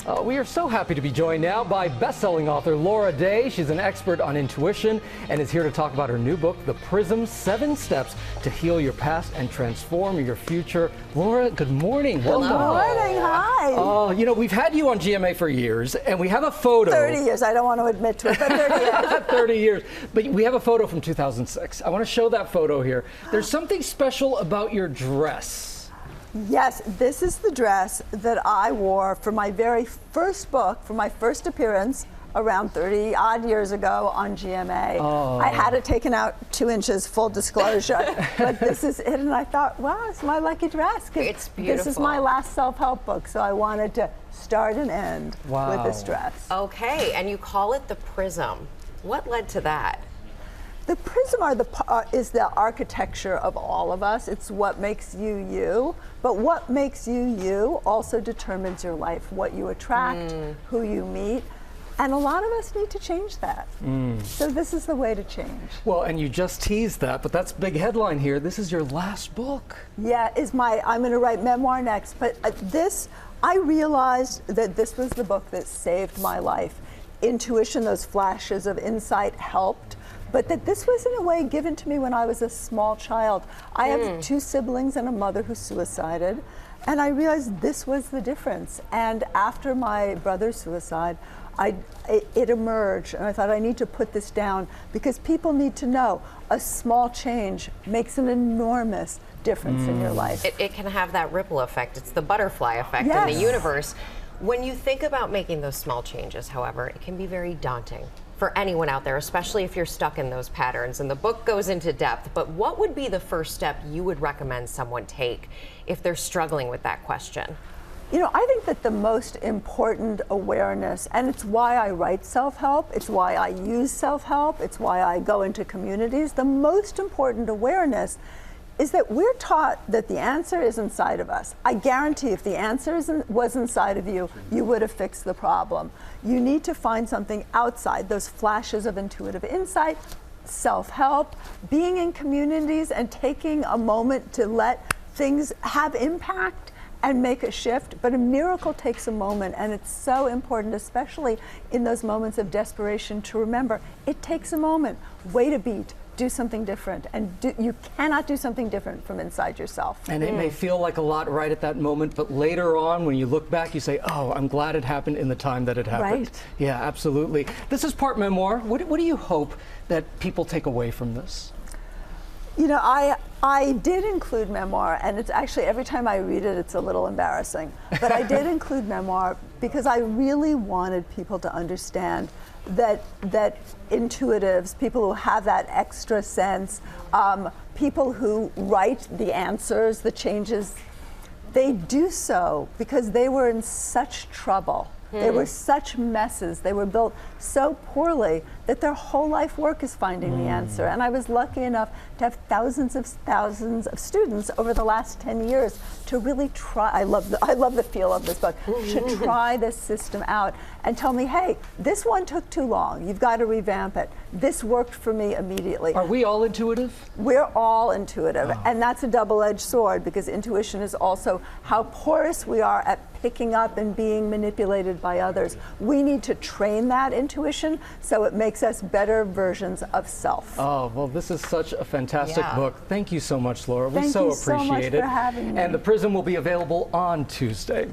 We are so happy to be joined now by best-selling author Laura Day. She's an expert on intuition and is here to talk about her new book, The Prism: 7 Steps to Heal Your Past and Transform Your Future. Laura, good morning. Welcome. Good morning. Hi. You know, we've had you on GMA for years, and we have a photo. 30 years. I don't want to admit to it, but 30 years. 30 years. But we have a photo from 2006. I want to show that photo here. There's something special about your dress. Yes, this is the dress that I wore for my very first book, for my first appearance around 30 odd years ago on GMA. Oh. I had it taken out 2 inches, full disclosure, but this is it, and I thought, wow, it's my lucky dress. It's beautiful. This is my last self-help book, so I wanted to start and end with this dress. Okay, and you call it the Prism. What led to that? The prism is the architecture of all of us. It's what makes you you, but what makes you you also determines your life, what you attract, who you meet, and a lot of us need to change that. So this is the way to change. Well, and you just teased that, but that's big headline here. This is your last book. Yeah, I'm going to write memoir next, but I realized that this was the book that saved my life. Intuition, those flashes of insight helped. But that this was in a way given to me when I was a small child. I have 2 siblings and a mother who suicided, and I realized this was the difference. And after my brother's suicide, it emerged, and I thought I need to put this down because people need to know a small change makes an enormous difference in your life. It can have that ripple effect. It's the butterfly effect in the universe. When you think about making those small changes, however, it can be very daunting for anyone out there, especially if you're stuck in those patterns. And the book goes into depth, but what would be the first step you would recommend someone take if they're struggling with that question? You know, I think that the most important awareness, and it's why I write self-help, it's why I use self-help, it's why I go into communities, the most important awareness is that we're taught that the answer is inside of us. I guarantee if the answer was inside of you, you would have fixed the problem. You need to find something outside, those flashes of intuitive insight, self-help, being in communities and taking a moment to let things have impact and make a shift. But a miracle takes a moment, and it's so important, especially in those moments of desperation, to remember it takes a moment. Wait a beat. Do something different, and you cannot do something different from inside yourself. And it may feel like a lot right at that moment, but later on when you look back you say, oh, I'm glad it happened in the time that it happened. Right. Yeah, absolutely. This is part memoir. What do you hope that people take away from this? You know, I did include memoir, and it's actually every time I read it it's a little embarrassing, but I did include memoir because I really wanted people to understand that intuitives, people who have that extra sense, people who write the answers, the changes, they do so because they were in such trouble. They were such messes. They were built so poorly that their whole life work is finding the answer. And I was lucky enough to have thousands of students over the last 10 years to really try. I love the feel of this book. To try this system out and tell me, hey, this one took too long. You've got to revamp it. This worked for me immediately. Are we all intuitive? We're all intuitive, and that's a double-edged sword because intuition is also how porous we are at picking up and being manipulated by others. We need to train that intuition so it makes us better versions of self. Oh, well, this is such a fantastic book. Thank you so much, Laura. We Thank so you so much appreciate it. for having me. And The Prism will be available on Tuesday.